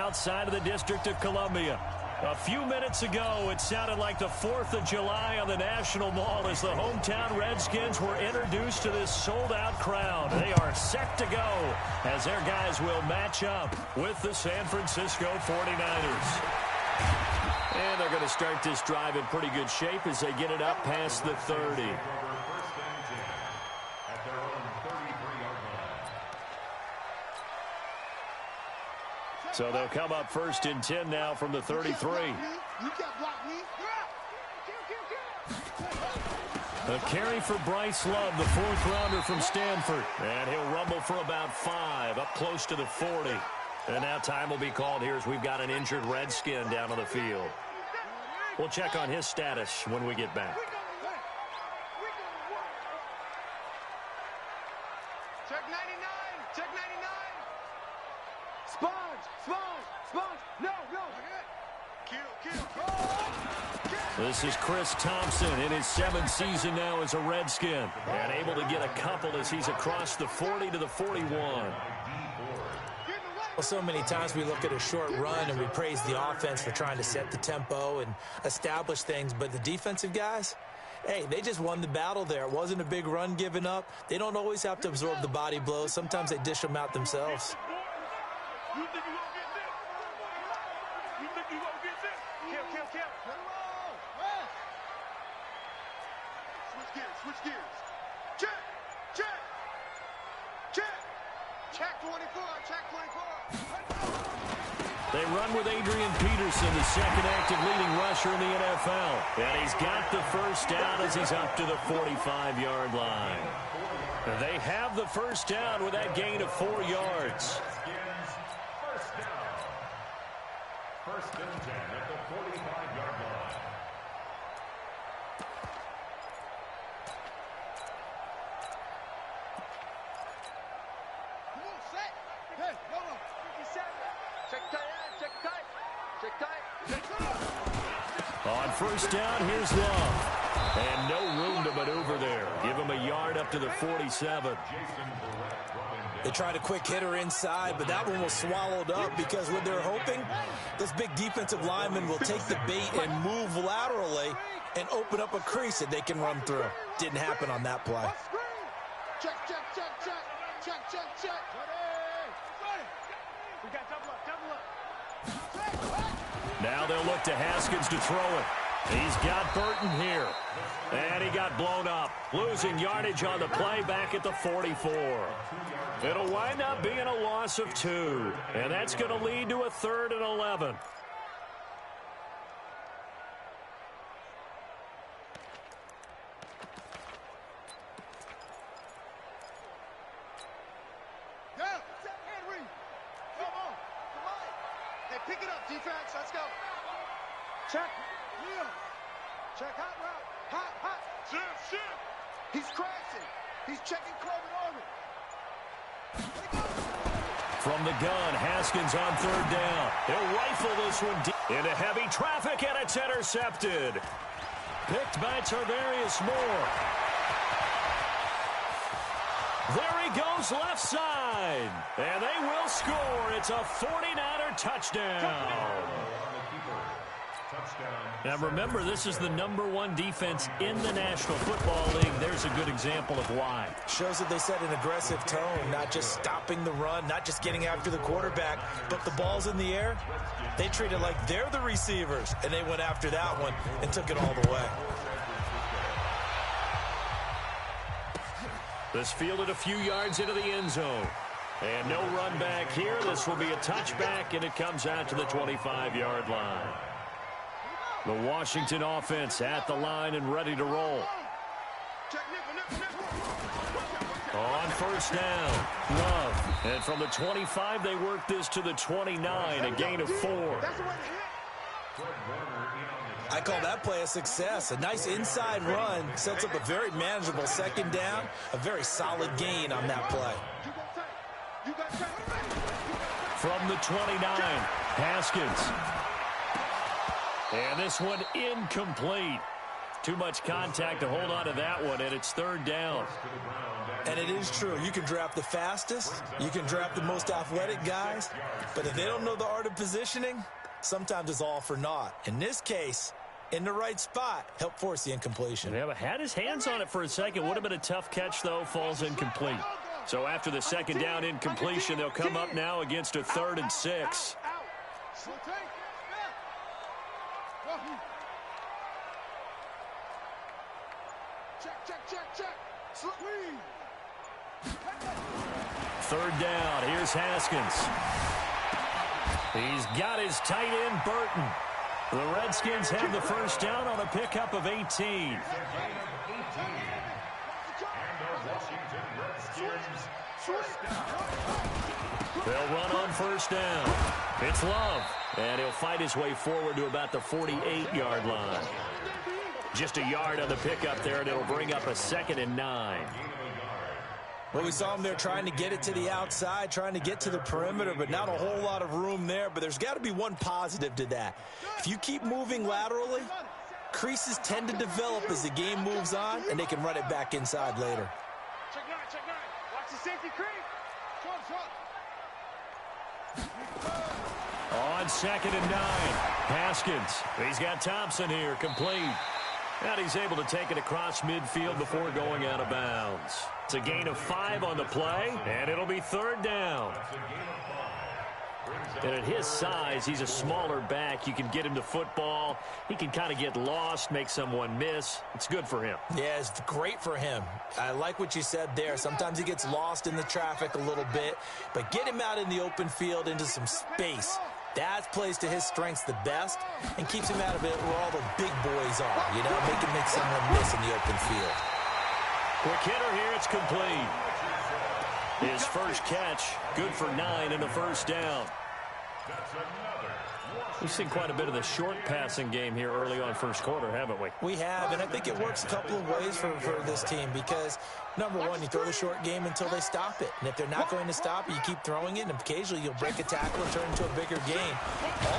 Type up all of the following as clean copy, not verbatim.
outside of the District of Columbia. A few minutes ago, it sounded like the 4th of July on the National Mall as the hometown Redskins were introduced to this sold-out crowd. They are set to go as their guys will match up with the San Francisco 49ers. And they're going to start this drive in pretty good shape as they get it up past the 30. So they'll come up 1st and 10 now from the 33. A carry for Bryce Love, the 4th-rounder from Stanford. And he'll rumble for about 5, up close to the 40. And now time will be called here as we've got an injured Redskin down on the field. We'll check on his status when we get back. Check 99! Check 99! Sponge! No! Kill! This is Chris Thompson in his 7th season now as a Redskin. And able to get a couple as he's across the 40 to the 41. Well, so many times we look at a short run and we praise the offense for trying to set the tempo and establish things. But the defensive guys, hey, they just won the battle there. It wasn't a big run given up. They don't always have to absorb the body blows. Sometimes they dish them out themselves. You think you gonna get this? You think you gonna get this? Kill. Switch gears. Check 24. They run with Adrian Peterson, the second active leading rusher in the NFL. And he's got the first down as he's up to the 45-yard line. They have the first down with that gain of 4 yards. First and 10 at the 45-yard line. Come on, set. Hey, no. Check tight. On first down, here's Love. And no room to maneuver there. Give him a yard up to the 47. They tried a quick hitter inside, but that one was swallowed up because what they're hoping, this big defensive lineman will take the bait and move laterally and open up a crease that they can run through. Didn't happen on that play. Check. We got double up. Now they'll look to Haskins to throw it. He's got Burton here. And he got blown up. Losing yardage on the play back at the 44. It'll wind up being a loss of 2. And that's going to lead to a 3rd and 11. Henry. Come on. Hey, pick it up, defense. Let's go. Check. Yeah. Check hot route. Hot. Shift. He's crashing. He's checking Corbin Army. From the gun, Haskins on 3rd down. He'll rifle this one deep into heavy traffic, and it's intercepted. Picked by Tarvarius Moore. There he goes left side. And they will score. It's a 49er touchdown. Now remember, this is the #1 defense in the National Football League. There's a good example of why. Shows that they set an aggressive tone, not just stopping the run, not just getting after the quarterback, but the ball's in the air. They treat it like they're the receivers, and they went after that one and took it all the way. This fielded a few yards into the end zone. And no run back here. This will be a touchback, and it comes out to the 25-yard line. The Washington offense at the line and ready to roll. On first down, Love. And from the 25, they work this to the 29, a gain of 4. I call that play a success. A nice inside run sets up a very manageable 2nd down, a very solid gain on that play. From the 29, Haskins. And this one incomplete. Too much contact to hold on to that one, and it's 3rd down. And it is true. You can draft the fastest. You can draft the most athletic guys. But if they don't know the art of positioning, sometimes it's all for naught. In this case, in the right spot, help force the incompletion. Yeah, but had his hands on it for a second. Would have been a tough catch, though. Falls incomplete. So after the second down incompletion, they'll come up now against a 3rd and 6. Check. Sweet. 3rd down. Here's Haskins. He's got his tight end, Burton. The Redskins have the 1st down on a pickup of 18. They'll run on 1st down. It's Love. And he'll fight his way forward to about the 48-yard line. Just a yard on the pickup there, and it'll bring up a 2nd and 9. Well, we saw him there trying to get it to the outside, trying to get to the perimeter, but not a whole lot of room there. But there's got to be one positive to that. If you keep moving laterally, creases tend to develop as the game moves on, and they can run it back inside later. Check 9. Watch the safety creep. On 2nd and 9, Haskins. He's got Thompson here, complete. And he's able to take it across midfield before going out of bounds. It's a gain of 5 on the play, and it'll be 3rd down. And at his size, he's a smaller back. You can get him to football. He can kind of get lost, make someone miss. It's good for him. Yeah, it's great for him. I like what you said there. Sometimes he gets lost in the traffic a little bit, but get him out in the open field into some space. That plays to his strengths the best and keeps him out of it where all the big boys are, you know, make someone miss in the open field. Quick hitter here, it's complete. His first catch, good for 9 in the 1st down. We've seen quite a bit of the short passing game here early on 1st quarter, haven't we? We have, and I think it works a couple of ways for this team because, number one, you throw the short game until they stop it. And if they're not going to stop it, you keep throwing it, and occasionally you'll break a tackle and turn it into a bigger game.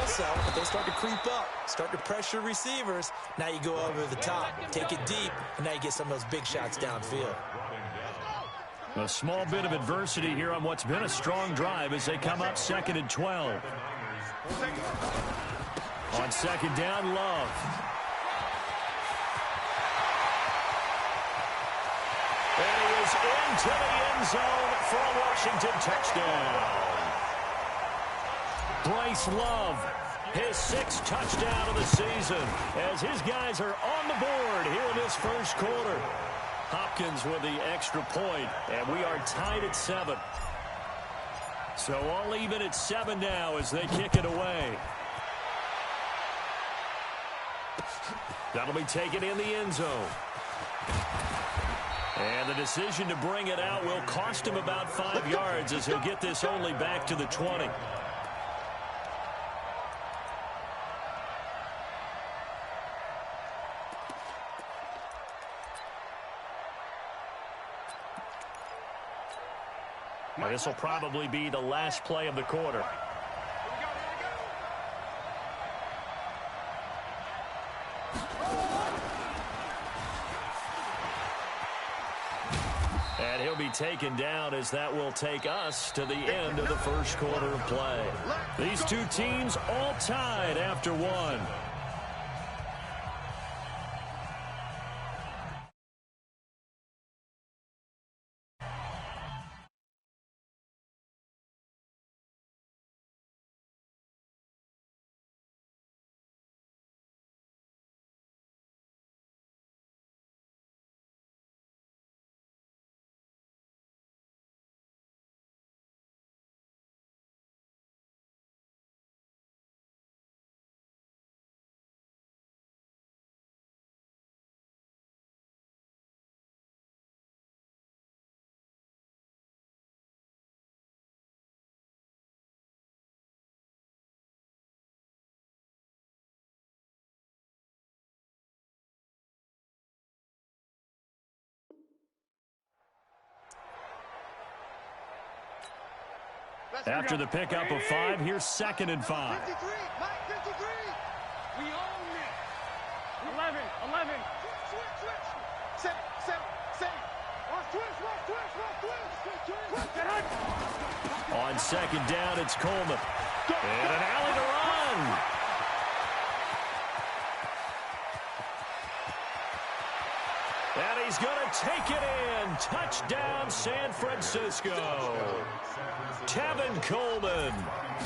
Also, if they start to creep up, start to pressure receivers, now you go over the top, take it deep, and now you get some of those big shots downfield. A small bit of adversity here on what's been a strong drive as they come up 2nd and 12. On 2nd down, Love. And he is into the end zone for a Washington touchdown. Bryce Love, his 6th touchdown of the season, as his guys are on the board here in this 1st quarter. Hopkins with the extra point, and we are tied at 7. So all even at 7 now as they kick it away. That'll be taken in the end zone. And the decision to bring it out will cost him about 5 yards as he'll get this only back to the 20. This will probably be the last play of the quarter. And he'll be taken down as that will take us to the end of the 1st quarter of play. These two teams all tied after 1. After the pickup of 5, here's 2nd and 5. 53, Mike, 53. We own it. 11. Switch. 7. On second down, it's Coleman. And an alley to run. And he's going to take it in. Touchdown, San Francisco. Tevin Coleman,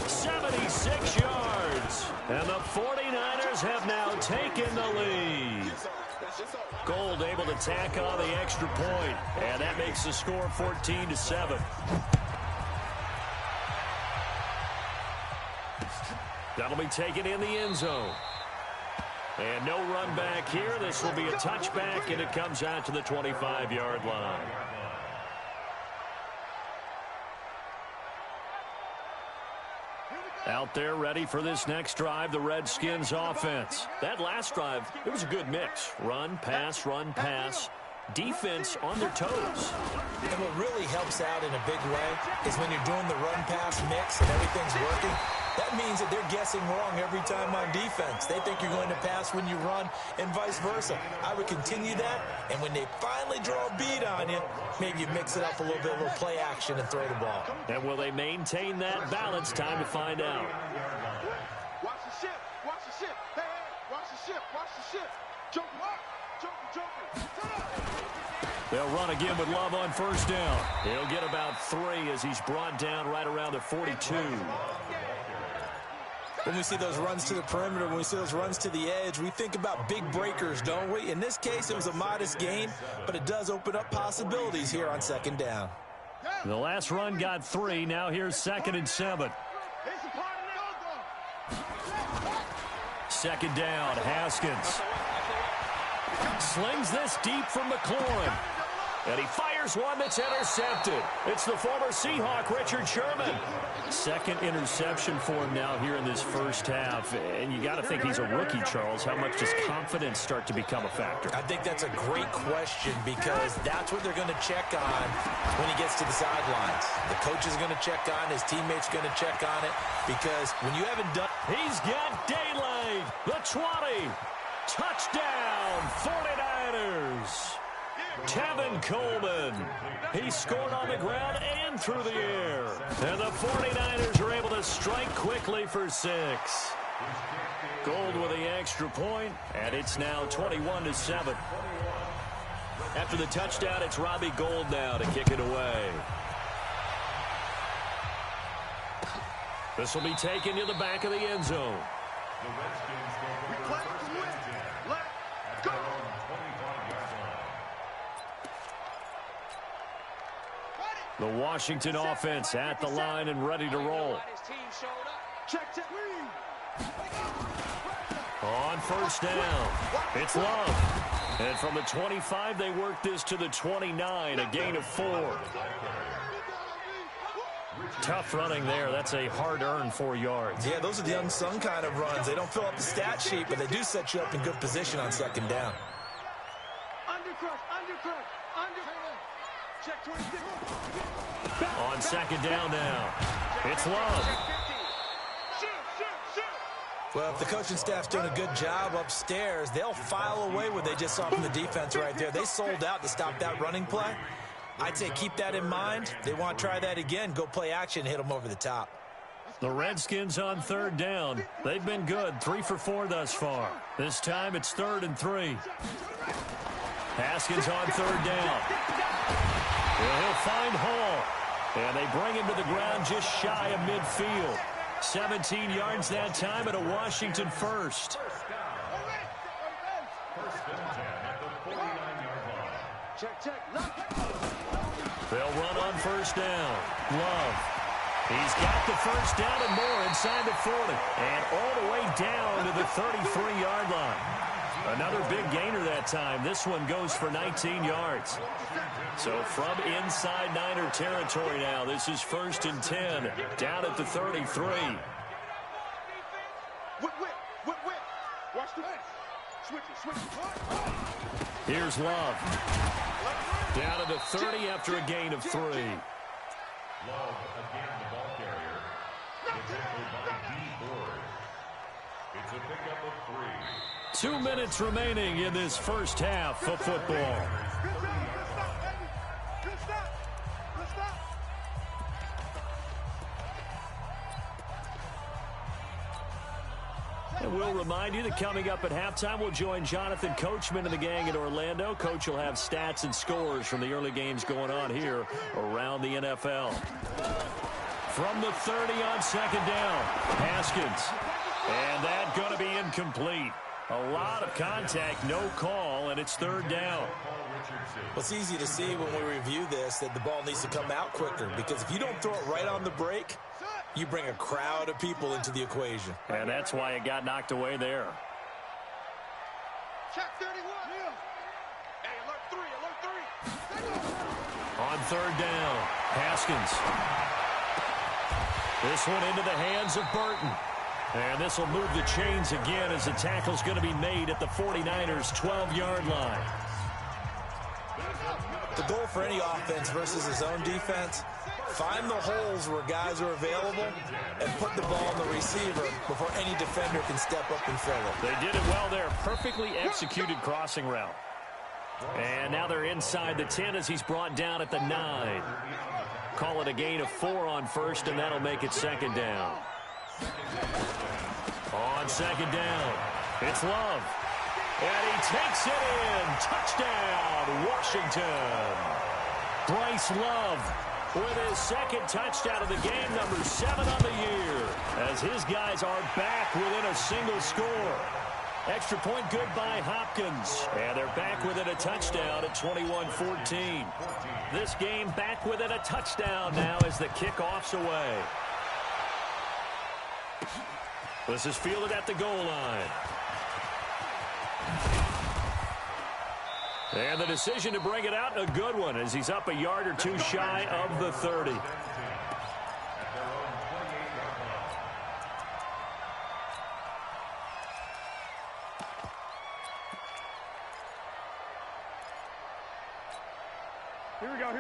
76 yards. And the 49ers have now taken the lead. Gold able to tack on the extra point. And that makes the score 14-7. That'll be taken in the end zone. And no run back here. This will be a touchback, and it comes out to the 25-yard line. Out there ready for this next drive, the Redskins offense. That last drive, it was a good mix. Run, pass, defense on their toes. And what really helps out in a big way is when you're doing the run-pass mix and everything's working, that means that they're guessing wrong every time on defense. They think you're going to pass when you run and vice versa. I would continue that, and when they finally draw a beat on you, maybe you mix it up a little bit, a little play action and throw the ball. And will they maintain that balance? Time to find out. Watch the ship. Watch the ship. Hey, watch the ship. Watch the ship. Jump up. They'll run again with Love on first down. He'll get about 3 as he's brought down right around the 42. When we see those runs to the perimeter, when we see those runs to the edge, we think about big breakers, don't we? In this case, it was a modest gain, but it does open up possibilities here on second down. The last run got 3. Now here's 2nd and 7. Second down, Haskins. Slings this deep from McLaurin. And he fires one that's intercepted. It's the former Seahawk, Richard Sherman. Second interception for him now here in this first half. And you got to think he's a rookie, Charles. How much does confidence start to become a factor? I think that's a great question because that's what they're going to check on when he gets to the sidelines. The coach is going to check on, his teammates going to check on it because when you haven't done... He's got daylight. The 20. Touchdown, 49ers. Tevin Coleman. He scored on the ground and through the air. And the 49ers are able to strike quickly for 6. Gold with the extra point, and it's now 21-7. After the touchdown, it's Robbie Gould now to kick it away. This will be taken to the back of the end zone. The Washington offense at the line and ready to roll. On first down, it's Love. And from the 25, they work this to the 29, a gain of 4. Tough running there. That's a hard-earned 4 yards. Yeah, those are the unsung kind of runs. They don't fill up the stat sheet, but they do set you up in good position on second down. On second down now, it's Love. Well, if the coaching staff's doing a good job upstairs, they'll file away what they just saw from the defense right there. They sold out to stop that running play. I'd say keep that in mind. They want to try that again. Go play action, hit them over the top. The Redskins on third down. They've been good, 3 for 4 thus far. This time it's 3rd and 3. Haskins on third down. He'll find Hall. And they bring him to the ground just shy of midfield. 17 yards that time and a Washington first. They'll run on first down. Love. He's got the first down and more inside the 40. And all the way down to the 33-yard line. Another big gainer that time. This one goes for 19 yards. So from inside Niner territory now, this is 1st and 10, down at the 33. Watch the switch it. Here's Love. Down at the 30 after a gain of 3. Love again the ball carrier. It's tackled by D. Ford. It's a pickup of 3. 2 minutes remaining in this first half of football. And we'll remind you that coming up at halftime, we'll join Jonathan Coachman and the gang in Orlando. Coach will have stats and scores from the early games going on here around the NFL. From the 30 on second down, Haskins. And that's going to be incomplete. A lot of contact, no call, and it's third down. Well, it's easy to see when we review this that the ball needs to come out quicker, because if you don't throw it right on the break, you bring a crowd of people into the equation. And that's why it got knocked away there. Check 31. Hey, alert 3, alert 3. On third down, Haskins. This one into the hands of Burton. And this will move the chains again as the tackle's going to be made at the 49ers' 12-yard line. The goal for any offense versus his own defense, find the holes where guys are available and put the ball on the receiver before any defender can step up and fill it. They did it well there. Perfectly executed crossing route. And now they're inside the 10 as he's brought down at the 9. Call it a gain of 4 on first, and that'll make it second down. On second down, it's Love. And he takes it in. Touchdown, Washington. Bryce Love with his second touchdown of the game, number 7 on the year, as his guys are back within a single score. Extra point good by Hopkins. And they're back within a touchdown at 21-14. This game back within a touchdown now as the kickoff's away. This is fielded at the goal line. And the decision to bring it out, a good one, as he's up a yard or two shy of the 30.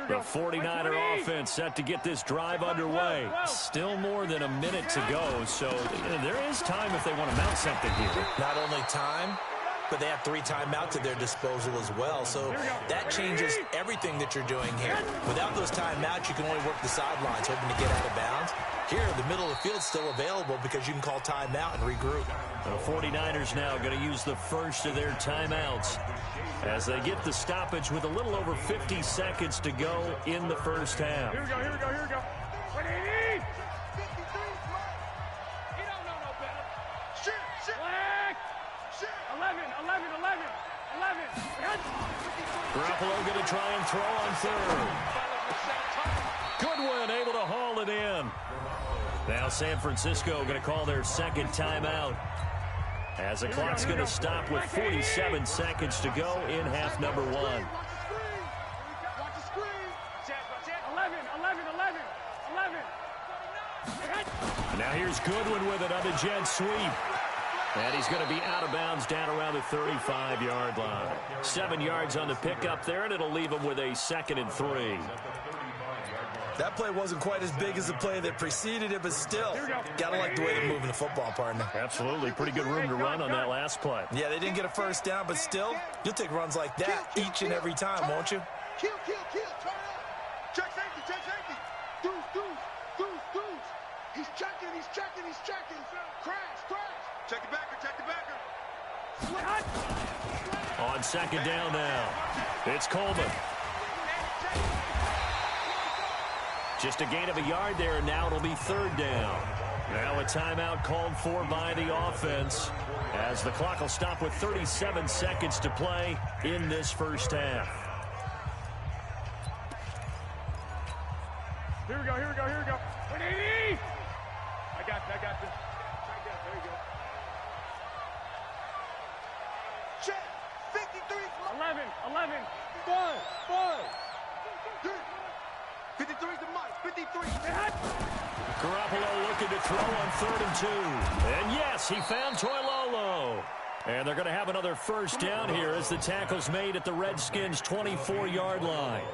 The 49er offense set to get this drive underway. Still more than a minute to go, so there is time if they want to mount something here. Not only time, but they have 3 timeouts at their disposal as well, so that changes everything that you're doing here. Without those timeouts, you can only work the sidelines, hoping to get out of bounds. Here, the middle of the field's still available because you can call timeout and regroup. The 49ers now going to use the first of their timeouts as they get the stoppage with a little over 50 seconds to go in the first half. Here we go, here we go, here we go. What do you need? You don't know no better. Shit. Black. Shit. 11. Garoppolo going to try and throw on third. Goodwin able to haul it in. Now San Francisco going to call their second timeout, as the clock's going to stop with 47 seconds to go in half number 1. Watch the screen. 11. Now here's Goodwin with it on the jet sweep. And he's going to be out of bounds down around the 35-yard line. 7 yards on the pickup there, and it'll leave him with a 2nd and 3. That play wasn't quite as big as the play that preceded it, but still, gotta like the way they're moving the football, partner. Absolutely. Pretty good room to run on that last play. Yeah, they didn't get a first down, but still, you'll take runs like that each and every time, won't you? Kill. Turn up. Check safety. Deuce. He's checking. Crash. Check the backer. On second down now, it's Coleman. Just a gain of a yard there, and now it'll be third down. Now a timeout called for by the offense, as the clock will stop with 37 seconds to play in this first half. Here we go. What do you need? I got this. There you go. Check. 53. 11. 5. 53's the mic. 53. Garoppolo looking to throw on 3rd and 2. And yes, he found Toilolo. And they're going to have another first down here as the tackle's made at the Redskins' 24-yard line.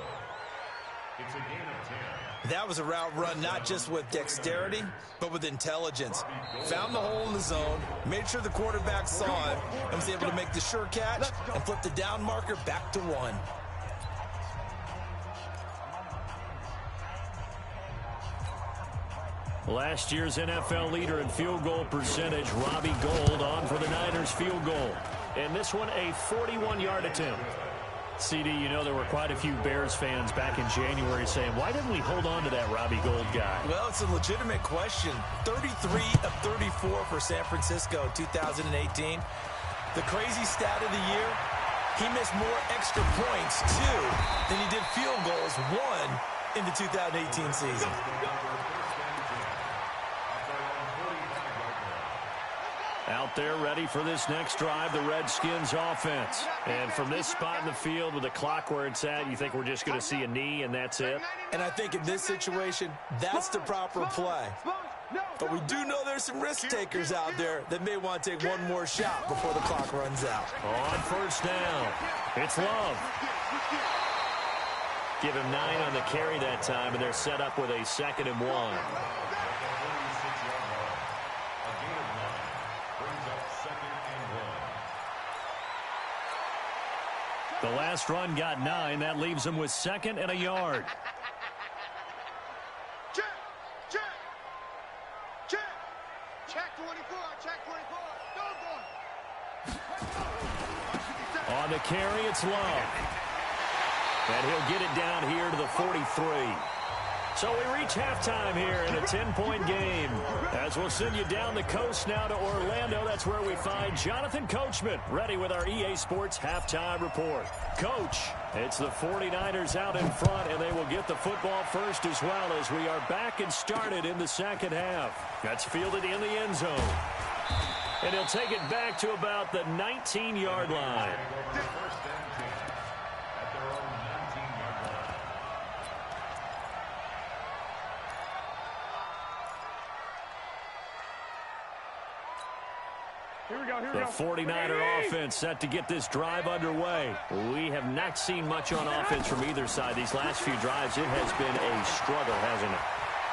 It's a gain of 10. That was a route run not just with dexterity, but with intelligence. Found the hole in the zone, made sure the quarterback saw it, and was able to make the sure catch and flip the down marker back to 1. Last year's NFL leader in field goal percentage, Robbie Gould, on for the Niners field goal. And this one, a 41-yard attempt. CD, you know there were quite a few Bears fans back in January saying, why didn't we hold on to that Robbie Gould guy? Well, it's a legitimate question. 33 of 34 for San Francisco 2018. The crazy stat of the year, he missed more extra points, 2, than he did field goals, 1, in the 2018 season. Out there ready for this next drive, the Redskins offense. And from this spot in the field with the clock where it's at, you think we're just going to see a knee and that's it? And I think in this situation, that's the proper play. But we do know there's some risk takers out there that may want to take one more shot before the clock runs out. On first down, it's Love. Give him 9 on the carry that time, and they're set up with a 2nd and 1. The last run got 9. That leaves him with 2nd and a yard. Check, check, check, check 24, check 24. Go, boy. On the carry, it's Love. And he'll get it down here to the 43. So we reach halftime here in a 10-point game. As we'll send you down the coast now to Orlando, that's where we find Jonathan Coachman, ready with our EA Sports halftime report. Coach, it's the 49ers out in front, and they will get the football first as well as we are back and started in the second half. That's fielded in the end zone. And he'll take it back to about the 19-yard line. The 49er offense set to get this drive underway. We have not seen much on offense from either side these last few drives. It has been a struggle, hasn't it?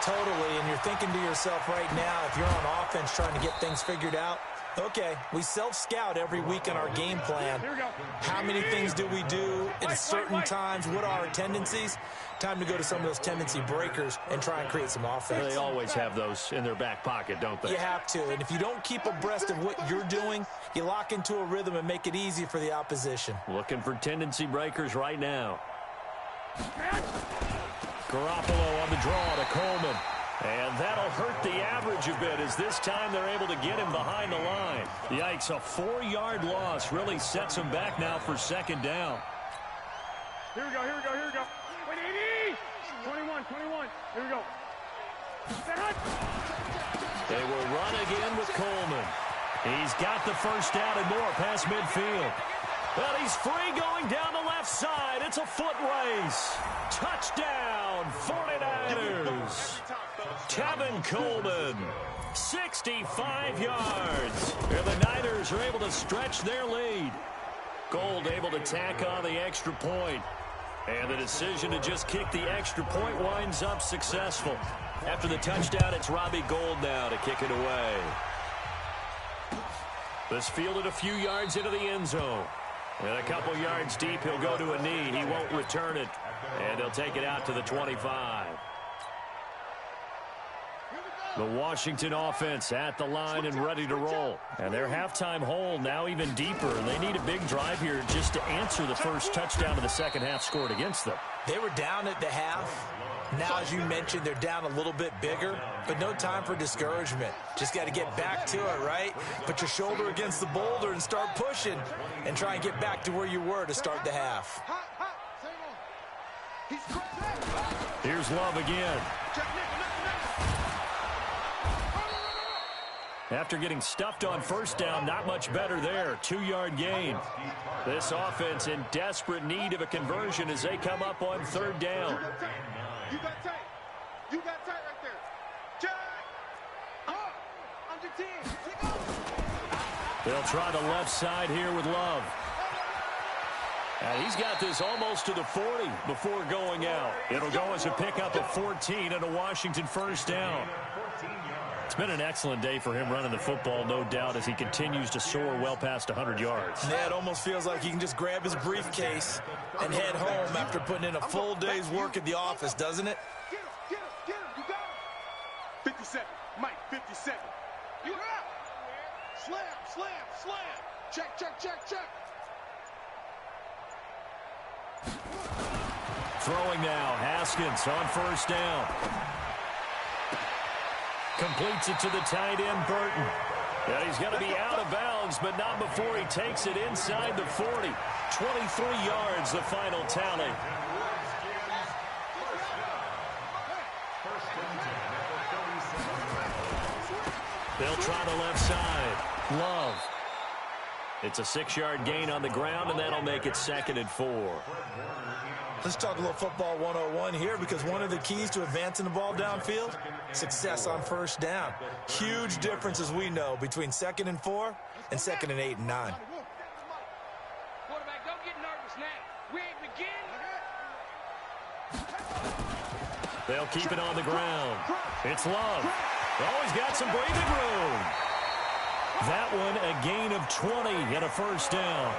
Totally, and you're thinking to yourself right now, if you're on offense trying to get things figured out, okay, we self-scout every week in our game plan. How many things do we do at certain times? What are our tendencies? Time to go to some of those tendency breakers and try and create some offense. They always have those in their back pocket, don't they? You have to, and if you don't keep abreast of what you're doing, you lock into a rhythm and make it easy for the opposition. Looking for tendency breakers right now. Garoppolo on the draw to Coleman. And that'll hurt the average a bit as this time they're able to get him behind the line. Yikes, a 4-yard loss really sets him back now for 2nd down. Here we go, here we go, here we go. 21, here we go. They will run again with Coleman. He's got the first down and more past midfield. Well, he's free going down the left side. It's a foot race. Touchdown, 49ers. Tevin Coleman, 65 yards. And the Niners are able to stretch their lead. Gould able to tack on the extra point. And the decision to just kick the extra point winds up successful. After the touchdown, it's Robbie Gould now to kick it away. This fielded a few yards into the end zone. And a couple yards deep, he'll go to a knee. He won't return it. And they'll take it out to the 25. The Washington offense at the line and ready to roll. And their halftime hole now even deeper. They need a big drive here just to answer the first touchdown of the second half scored against them. They were down at the half. Now, as you mentioned, they're down a little bit bigger, but no time for discouragement. Just got to get back to it, right? Put your shoulder against the boulder and start pushing and try and get back to where you were to start the half. Here's Love again. After getting stuffed on first down, not much better there. 2-yard gain. This offense in desperate need of a conversion as they come up on 3rd down. You got tight. You got tight right there. Jack. Under 10. They'll try the left side here with Love. And he's got this almost to the 40 before going out. It'll go as a pickup of 14 and a Washington first down. It's been an excellent day for him running the football, no doubt, as he continues to soar well past 100 yards. Yeah, it almost feels like he can just grab his briefcase and head home after putting in a full day's work at the office, doesn't it? Get him. You got him. 57. Mike, 57. You're up. Slam, slam, slam. Check, check, check, check. Throwing now, Haskins on first down. Completes it to the tight end, Burton. And he's going to be out of bounds, but not before he takes it inside the 40. 23 yards, the final tally. They'll try the left side. Love. It's a 6-yard gain on the ground, and that'll make it 2nd and 4. Let's talk a little football 101 here, because one of the keys to advancing the ball downfield, success on first down. Huge difference, as we know, between 2nd and 4 and 2nd and 8 and 9. Quarterback, don't get nervous now. We ain't begin. They'll keep it on the ground. It's Love. Oh, he's got some breathing room. That one a gain of 20 and a first down.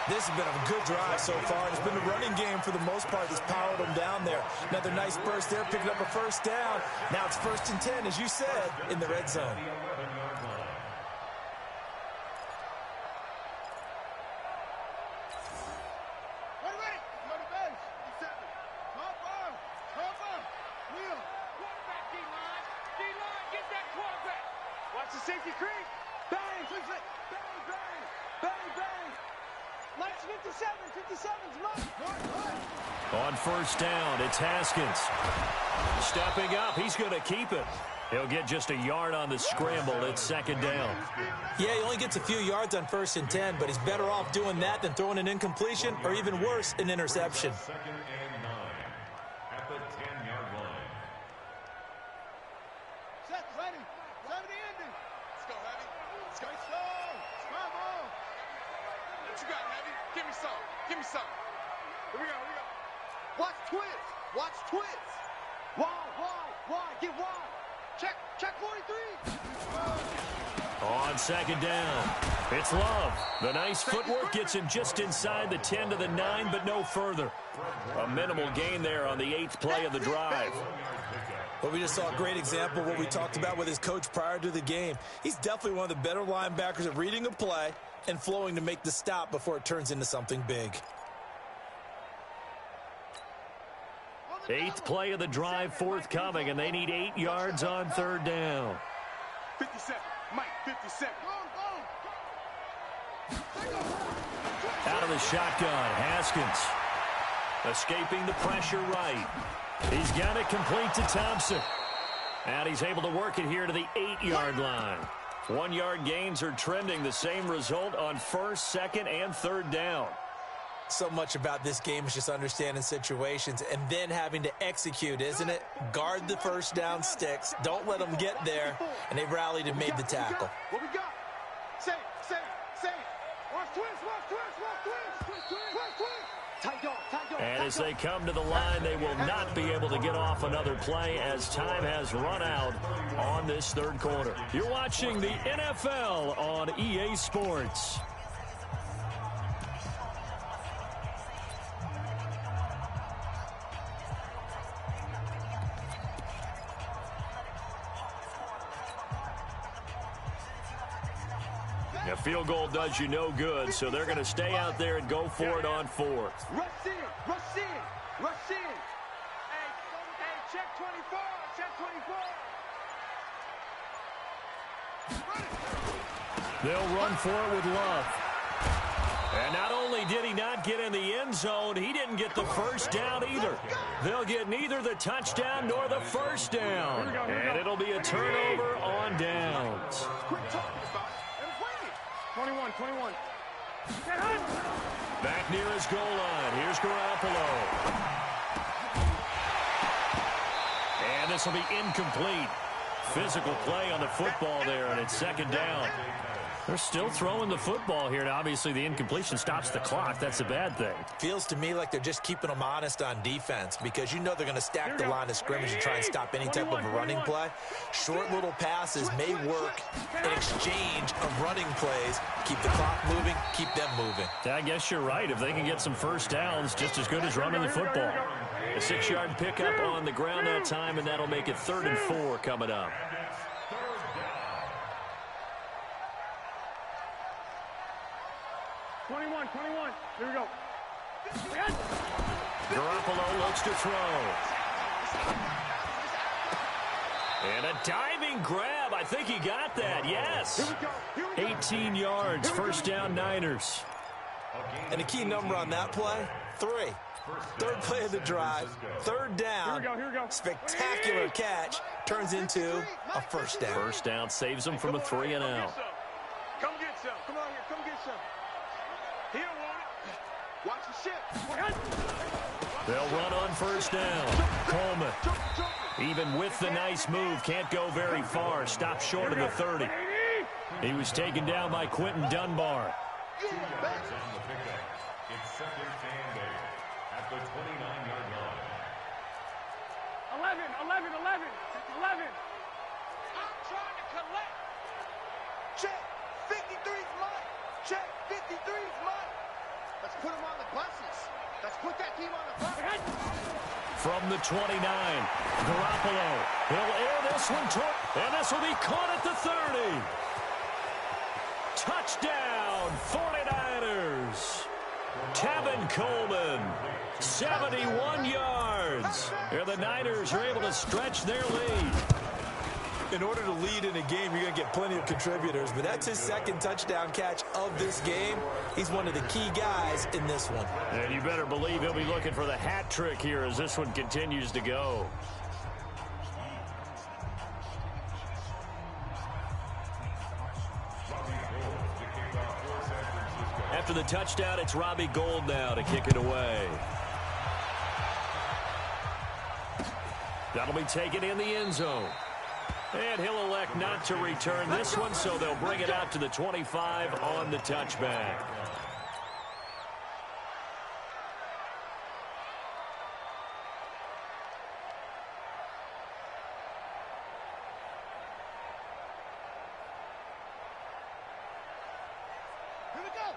This has been a good drive so far. It's been the running game for the most part that's powered them down there. Another nice burst there, picking up a first down. Now it's 1st and 10, as you said, in the red zone. Watch the safety creep. Bang, bang, bang, bang, bang. Let's 57's mine. On first down, it's Haskins. Stepping up, he's going to keep it. He'll get just a yard on the scramble. It's 2nd down. Yeah, he only gets a few yards on 1st and 10, but he's better off doing that than throwing an incompletion, or even worse, an interception. 2nd and 9 at the 10-yard line. Set, ready. 70 ending. Let's go, Heavy. Let's go. Scramble. What you got, Heavy? Give me some. Give me some. Here we go. Watch twist. Watch twist. Wide. Get wide. Check 43. On 2nd down, it's Love. The nice footwork gets him just inside the 10 to the 9, but no further. A minimal gain there on the 8th play of the drive. But we just saw a great example of what we talked about with his coach prior to the game. He's definitely one of the better linebackers at reading a play and flowing to make the stop before it turns into something big. 8th play of the drive forthcoming, and they need 8 yards on 3rd down. 57. Mike, 57. Out of the shotgun, Haskins. Escaping the pressure right. He's got it complete to Thompson. And he's able to work it here to the 8-yard line. 1-yard gains are trending. The same result on 1st, 2nd, and 3rd down. So much about this game is just understanding situations and then having to execute, isn't it? Guard the first down sticks. Don't let them get there. And they rallied and made the tackle. What we got? Say. Watch twist. Tight dog. And as they come to the line, they will not be able to get off another play as time has run out on this 3rd quarter. You're watching the NFL on EA Sports. A field goal does you no good, so they're going to stay out there and go for it on 4th. Rush in. Hey, check 24. They'll run for it with Love. And not only did he not get in the end zone, he didn't get the first down either. They'll get neither the touchdown nor the first down. And it'll be a turnover on downs. 21. Back near his goal line. Here's Garoppolo. And this will be incomplete. Physical play on the football there, and it's 2nd down. They're still throwing the football here, and obviously the incompletion stops the clock. That's a bad thing. Feels to me like they're just keeping them honest on defense, because you know they're going to stack the line of scrimmage and try and stop any type of a running play. Short little passes may work in exchange of running plays. Keep the clock moving, keep them moving. I guess you're right. If they can get some first downs, just as good as running the football. A 6-yard pickup on the ground that time, and that'll make it 3rd and 4 coming up. And it's 21. Here we go. Garoppolo looks to throw. And a diving grab. I think he got that. Yes. 18 yards. First down, Niners. And a key number on that play, 3. Third play of the drive, 3rd down. Here we go. Spectacular catch turns into a first down. First down saves them from a 3 and out. Come get some. Come on here. Come get some. He don't want it. Watch the ship. They'll run on first down. Coleman, even with the nice move, can't go very far. Stopped short of the 30. He was taken down by Quentin Dunbar. It's 2nd and 8 at the 29-yard line. 11. I'm trying to collect. Check. 53's mine. Check. 53's mine. Let's put him on the buses. Let's put that team on the bus. From the 29, Garoppolo. He'll air this one toward, and this will be caught at the 30. Touchdown, 49ers. Tevin Coleman, 71 yards. And the Niners are able to stretch their lead. In order to lead in a game, you're going to get plenty of contributors, but that's his 2nd touchdown catch of this game. He's one of the key guys in this one. And you better believe he'll be looking for the hat trick here as this one continues to go. After the touchdown, it's Robbie Gould now to kick it away. That'll be taken in the end zone. And he'll elect not to return this one, so they'll bring it out to the 25 on the touchback.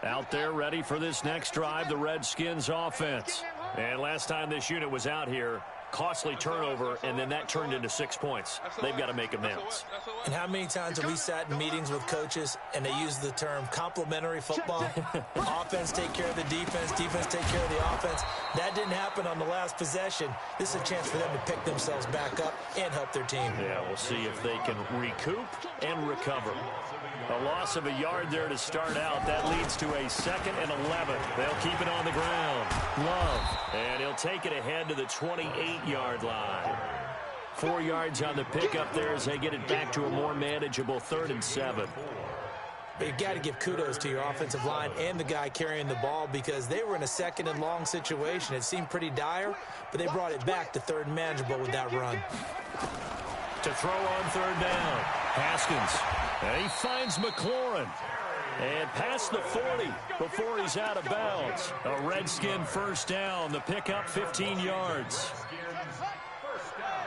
Out there ready for this next drive, the Redskins offense. And last time this unit was out here, costly turnover, and then that turned into 6 points. They've got to make amends. And how many times have we sat in meetings with coaches and they use the term complementary football? Offense take care of the defense, defense take care of the offense. That didn't happen on the last possession. This is a chance for them to pick themselves back up and help their team. Yeah, we'll see if they can recoup and recover. A loss of a yard there to start out. That leads to a 2nd and 11. They'll keep it on the ground. Love. And he'll take it ahead to the 28-yard line. 4 yards on the pickup there as they get it back to a more manageable 3rd and 7. But you've got to give kudos to your offensive line and the guy carrying the ball because they were in a 2nd and long situation. It seemed pretty dire, but they brought it back to 3rd and manageable with that run. To throw on 3rd down. Haskins. And he finds McLaurin. And past the 40 before he's out of bounds. A Redskin first down. The pickup 15 yards. First down.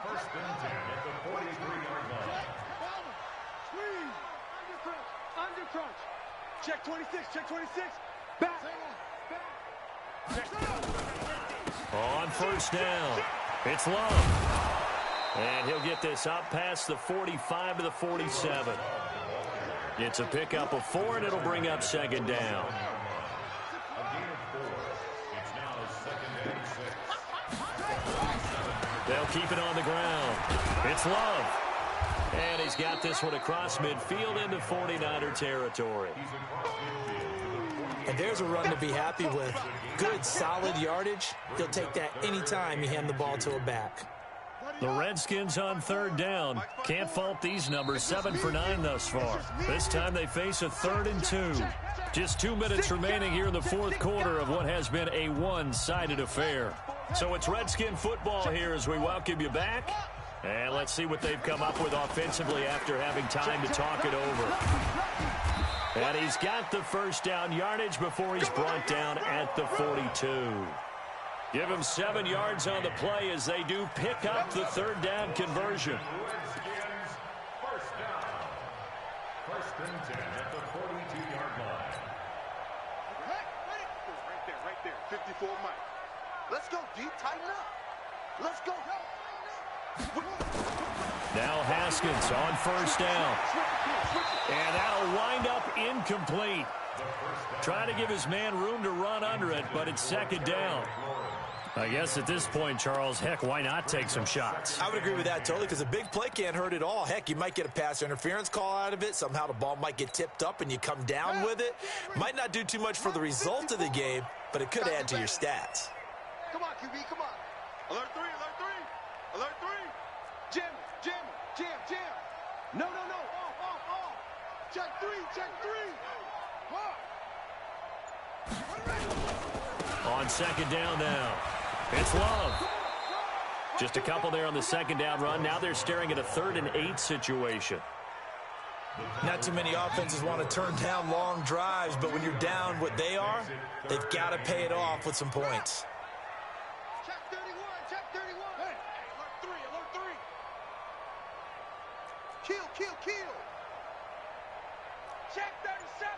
1st and 10 at the 43-yard line. Under crunch. Check 26. Check 26. Back. On first down. It's Love. And he'll get this up past the 45 to the 47. It's a pickup of 4, and it'll bring up 2nd down. A gain of 4. It's now 2nd and 6. They'll keep it on the ground. It's Love. And he's got this one across midfield into 49er territory. And there's a run to be happy with. Good, solid yardage. He'll take that anytime you hand the ball to a back. The Redskins on 3rd down. Can't fault these numbers. 7 for 9 thus far. This time they face a 3rd and 2. Just 2 minutes remaining here in the 4th quarter of what has been a one-sided affair. So it's Redskin football here as we welcome you back. And let's see what they've come up with offensively after having time to talk it over. And he's got the first down yardage before he's brought down at the 42. Give him 7 yards on the play as they do pick up the 3rd down conversion. Redskins first down. 1st and 10 at the 42-yard line. Right there. 54 Mike. Let's go, D. Tighten up. Let's go. Now Haskins on first down. And that'll wind up incomplete. Trying to give his man room to run under it, but it's second down. I guess at this point, Charles, heck, why not take some shots? I would agree with that totally, because a big play can't hurt at all. Heck, you might get a pass interference call out of it. Somehow the ball might get tipped up and you come down with it. Might not do too much for the result of the game, but it could add to your stats. Come on, QB, come on. Alert 3, alert 3. Alert 3. Jam, jam. No. Off. Check 3. On second down now, it's Love. Just a couple there on the second down run. Now they're staring at a 3rd and 8 situation. Not too many offenses want to turn down long drives, but when you're down what they are, they've got to pay it off with some points. Check 31. Hey, alert 3. Kill. Check 37.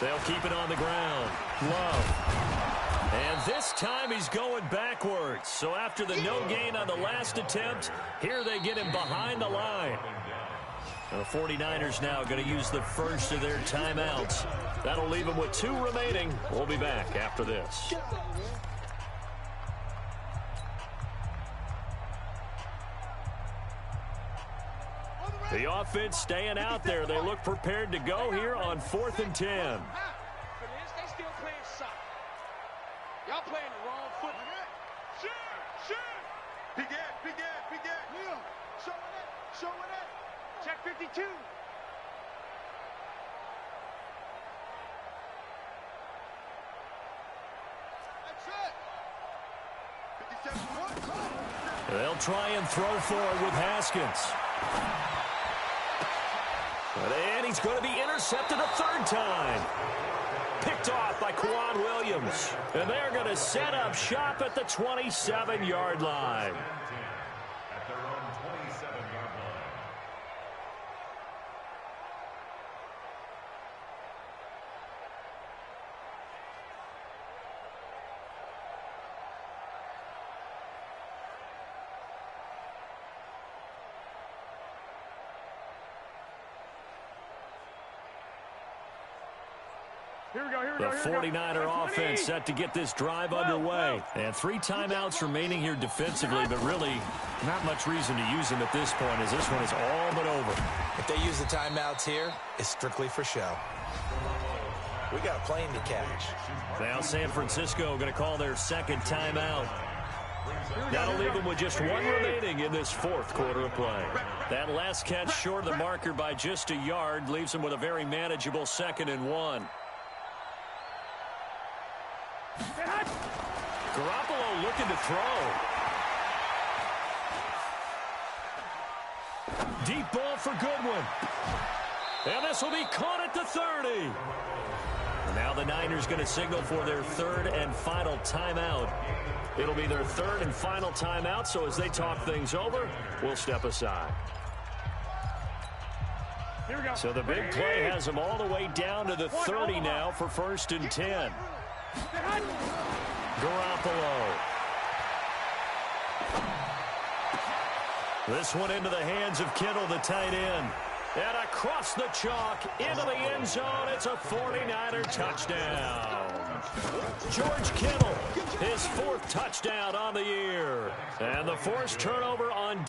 They'll keep it on the ground. Love. And this time he's going backwards. So after the no gain on the last attempt, here they get him behind the line. And the 49ers now going to use the first of their timeouts. That'll leave them with 2 remaining. We'll be back after this. The offense staying out there. They look prepared to go here on 4th and 10. They still playing soft. Y'all playing the wrong foot. Shit. Peek at. Neil, showing it. Check 52. That's it. 57. They'll try and throw for it with Haskins. And he's going to be intercepted a 3rd time. Picked off by Quan Williams. And they're going to set up shop at the 27-yard line. At their own 27-yard line. Here we go. The 49er offense set to get this drive underway. And 3 timeouts remaining here defensively, but really not much reason to use them at this point, as this one is all but over. If they use the timeouts here, it's strictly for show. We got a plane to catch. Now San Francisco going to call their 2nd timeout. That'll leave them with just 1 remaining in this 4th quarter of play. That last catch short of the marker by just a yard leaves them with a very manageable 2nd and 1. Garoppolo looking to throw. Deep ball for Goodwin. And this will be caught at the 30. Now the Niners going to signal for their 3rd and final timeout. It'll be their 3rd and final timeout, so as they talk things over, we'll step aside. Here we go. So the big play has them all the way down to the 30 now for 1st and 10. Garoppolo. This one into the hands of Kittle, the tight end. And across the chalk, into the end zone, it's a 49er touchdown. George Kittle, his 4th touchdown on the year. And the forced turnover on